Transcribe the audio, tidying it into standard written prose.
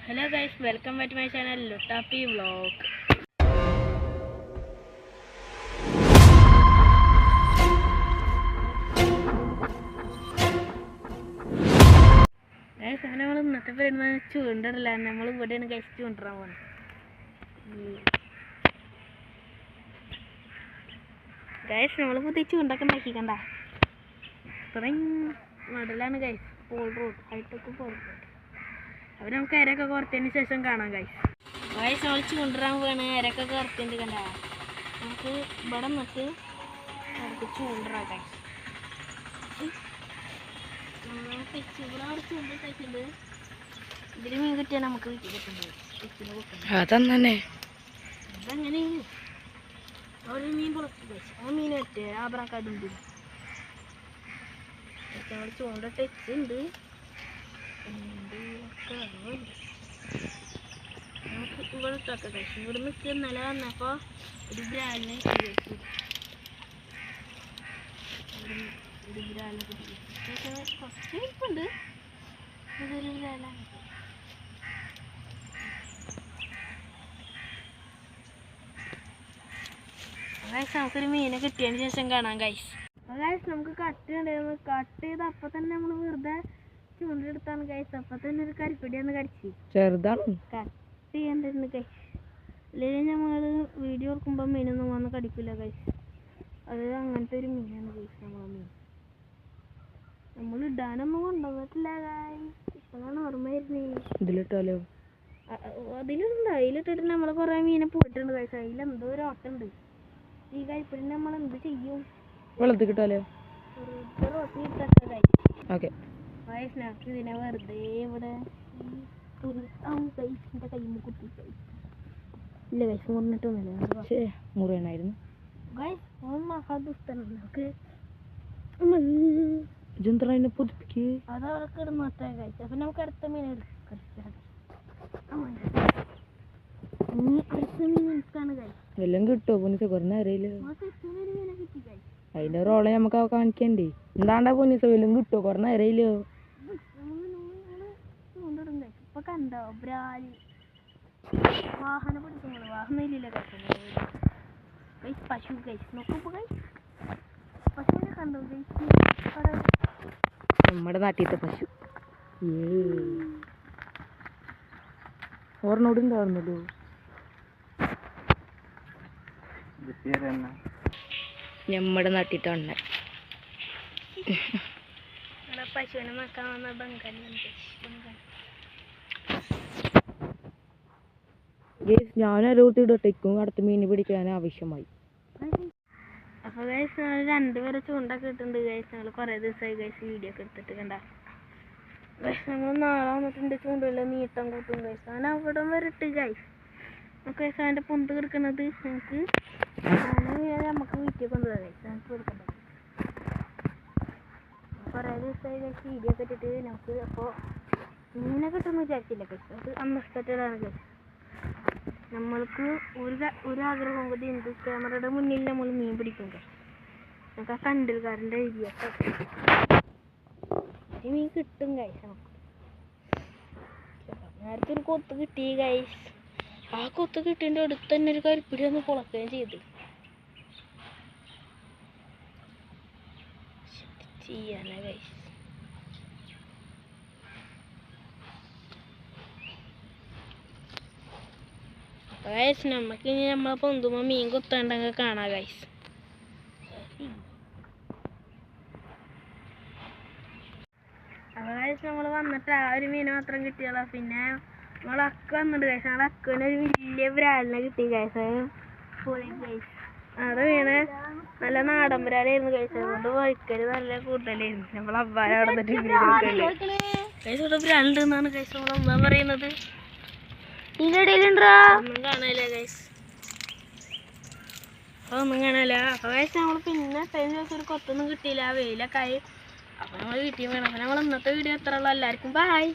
Hello guys, welcome back to my channel Luttapi Vlog. Guys, നമ്മൾ ഇന്നത്തെ പരിപാടി ചൂണ്ടല്ല, നമ്മൾ ഇവിടെയാണ് guys ചൂണ്ടറാൻ പോകുന്നത്. Guys, നമ്മൾ പുതിയ ചൂണ്ടൊക്കെ ഉണ്ടാക്കിക്കണ്ട. ഇത്രയും മോഡലാണ് guys, pole road, hi-tech pole road. അപ്പോൾ നമുക്ക് അരയൊക്കെ കുറച്ചതിന് ശേഷം കാണാം guys. Guys, നമ്മൾ ചൂണ്ടറാൻ പോവാണ്, അരയൊക്കെ കുറച്ചുണ്ട് കണ്ട. നമുക്ക് ഇവിടെ നിന്നിട്ട് നമുക്ക് ചൂണ്ടറാം guys. ഇതിൽ മീൻ കിട്ടിയാൽ നമുക്ക് വീട്ടിൽ കിട്ടുന്നത് അതങ്ങനെ ഒരു മീൻ പൊളക്കി ആ മീൻ പറ്റേ ആബ്രാക്കാടുണ്ട് ചൂണ്ട തെച്ചുണ്ട് നമുക്ക് ഇവിടെ ഇട്ടൊക്കെ കഴിച്ചു ഇവിടെ നിൽക്ക് ഇന്നലെ വന്നപ്പോൾ ഒരു ബ്രാലിനെ ഒരു ബ്രാലിനെ കിട്ടി കുറച്ച് ഇരിപ്പുണ്ട് ഇതൊരു ബ്രാലാണ് നമുക്കൊരു മീനെ കിട്ടിയതിന് ശേഷം കാണാം ഗൈസ്. ഗൈസ് നമുക്ക് കട്ട് ഉണ്ടായിരുന്നു, കട്ട് ചെയ്ത് അപ്പം തന്നെ നമ്മൾ വെറുതെ ചൂണ്ടെടുത്താണ് ഗൈസ്. അപ്പം തന്നെ ഒരു കരിപ്പിടിയൊന്ന് കടിച്ചു ചെറുതാണ് കട്ട് ചെയ്യേണ്ടിരുന്നു ഗൈസ്. അല്ലെങ്കിൽ നമ്മൾ വീഡിയോ എടുക്കുമ്പോൾ മീനൊന്നും വന്ന് കടിക്കില്ല ഗൈസ്. അത് അങ്ങനത്തെ ഒരു മീനാണ് ഗൈസ്. നമ്മളെ മീൻ നമ്മൾ ഇടാനൊന്നും കൊണ്ടുവന്നിട്ടില്ല ഗൈസ്. ഇപ്പോഴാണ് ഓർമ്മ വരുന്നത്. ഇതിലിട്ടാലോ? അതിലുണ്ട്, അതിലിട്ടിട്ട് നമ്മൾ കുറേ മീനെ പോയിട്ടുണ്ട് ഗൈസ്. അതിലെന്തോ ഒരു ഓട്ടുണ്ട്. ഈ കരിപ്പിടിനെ നമ്മൾ എന്ത് ചെയ്യും? വെള്ളത്തിൽ കിട്ടാലോ? ഓക്കെ ഗൈസ്, നമുക്ക് ഇതിനെ വെറുതെ ഇവിടെ കയ്യിൽ കുത്തി ഇല്ല ഗൈസ്, മുറിഞ്ഞിട്ടൊന്നുമില്ല. മുറിയണായിരുന്നു ഗൈസ്. മഹാദുസ്തനാണ്. നമുക്ക് ജന്ത്രനെ പുതുപ്പിക്ക് അത് അവിടെ കിടന്നോട്ടെ ഗൈസ്. അപ്പം നമുക്ക് അടുത്ത മീൻ എടുക്കാം. എല്ലാം കിട്ടുമോ പൊന്നിസ? കുറഞ്ഞ അറിയില്ല. അതിന്റെ റോളെ നമുക്ക് കാണിക്കണ്ടേ? എന്താണ്ടാ പൊന്നിസ, വല്ലതും കിട്ടുമോ? കുറഞ്ഞ അറിയില്ലോ. ഇപ്പൊ കണ്ടോ ബ്രാലി വാഹനം പിടിക്കുമ്പോൾ വാഹനം ഇല്ലല്ലോ ഗൈസ്. പശു ഗൈസ്, നോക്കുമ്പോ ഗൈസ് പശുവിനെ കണ്ടോ ഗൈസ്? നമ്മുടെ നാട്ടിലത്തെ പശു ഓർണോട് ഉണ്ടാവുന്നല്ലോ. നമ്മുടെ നാട്ടിലത്തെ അണ്ണ പശുവിനെ നോക്കാൻ വന്ന ബംഗാളിയാണ്. ഞാനൊരുത്തിടട്ടേക്കും അടുത്ത മീൻ പിടിക്കാൻ ആവശ്യമായി. അപ്പോൾ ഗൈസ് ഞങ്ങൾ രണ്ടുപേരെ ചൂണ്ടൊക്കെ ഇട്ടിട്ടുണ്ട് ഗൈസ്. ഞങ്ങൾ കുറേ ദിവസമായി ഗൈസ് വീഡിയോ ഒക്കെ എടുത്തിട്ട് കണ്ട ഗൈസ്. ഞങ്ങൾ നാളെ വന്നിട്ടുണ്ട് ചൂണ്ടയില്ല നീട്ടം കൂട്ടും ഗൈസ്. അങ്ങനെ അവിടെ വരെ ഇട്ട് ഗൈസ്. ഗൈസ് അതിൻ്റെ പൊന്ത് കിടക്കുന്നത് നമുക്ക് നമുക്ക് വീട്ടിൽ കൊണ്ടുപോകാം ഗൈസ്. നമുക്ക് കൊടുക്കണ്ട കുറേ ദിവസമായി ഗൈസ് വീഡിയോ ഒക്കെ ഇട്ടിട്ട്. നമുക്ക് അപ്പോൾ മീനെ കിട്ടുമെന്ന് വിചാരിച്ചില്ല ഗൈസ്. അത് അൺഎക്സ്പെക്റ്റഡാണ് ഗൈസ്. നമ്മൾക്ക് ഒരാഗ്രഹം കൂടി ഉണ്ട്. ക്യാമറയുടെ മുന്നിൽ നമ്മൾ മീൻ പിടിക്കും ഗൈസ്. നമുക്ക് ആ കണ്ടൽക്കാരൻ്റെ ഏരിയ മീൻ കിട്ടും ഗൈസ്. നമുക്ക് നേരത്തെ ഒരു കൊത്ത് കിട്ടി ഗൈസ്. ആ കൊത്ത് കിട്ടിയതിൻ്റെ അടുത്ത് തന്നെ ഒരു കരിപ്പിടി ഒന്ന് പൊളക്കുകയും ചെയ്തു. ചെയ്യാനാ ഗൈസ്. ഗൈസ് നമുക്ക് ഇനി നമ്മളെ പൊന്തുമ്പോൾ മീൻ കൊത്താണ്ടങ്ങ് കാണാം ഗൈസ്. അപ്പോൾ ഗൈസ് നമ്മൾ വന്നിട്ട് ആ ഒരു മീൻ മാത്രം കിട്ടിയുള്ളൂ. പിന്നെ നമ്മൾ അക്ക വന്നിട്ട് ഗൈസ്. ഞങ്ങൾ അക്കുവിന് ഒരു വലിയ ബ്രാലിനെ കിട്ടി ഗൈസ്. പോയി ഗൈസ്. അത് മീന് നല്ല നാടൻ ബ്രാലായിരുന്നു ഗൈസ്. അതുകൊണ്ട് വഴിക്കൽ നല്ല കൂടുതലായിരുന്നു. നമ്മൾ അബ്ബാനെ അവിടെ നിന്നിട്ട് ഗൈസ് ഇവിടെ ബ്രാലുണ്ട് എന്നാണ് ഗൈസ് നമ്മൾ അമ്മ പറയുന്നത്. ഇതിൻ്റെ ഇടയിലുണ്ടോ? ഒന്നും കാണാനില്ല ഗൈസ്. ഒന്നും കാണാനില്ല. അപ്പോൾ ഗൈസ് നമ്മൾ പിന്നെ കഴിഞ്ഞ ദിവസം ഒരു കൊത്തൊന്നും കിട്ടിയില്ല, വെയിലൊക്കെ ആയി. അപ്പോൾ നമ്മൾ വീട്ടിൽ വേണം. അപ്പോൾ നമ്മൾ ഇന്നത്തെ വീഡിയോ എത്ര ഉള്ളൂ. എല്ലാവർക്കും ബൈ.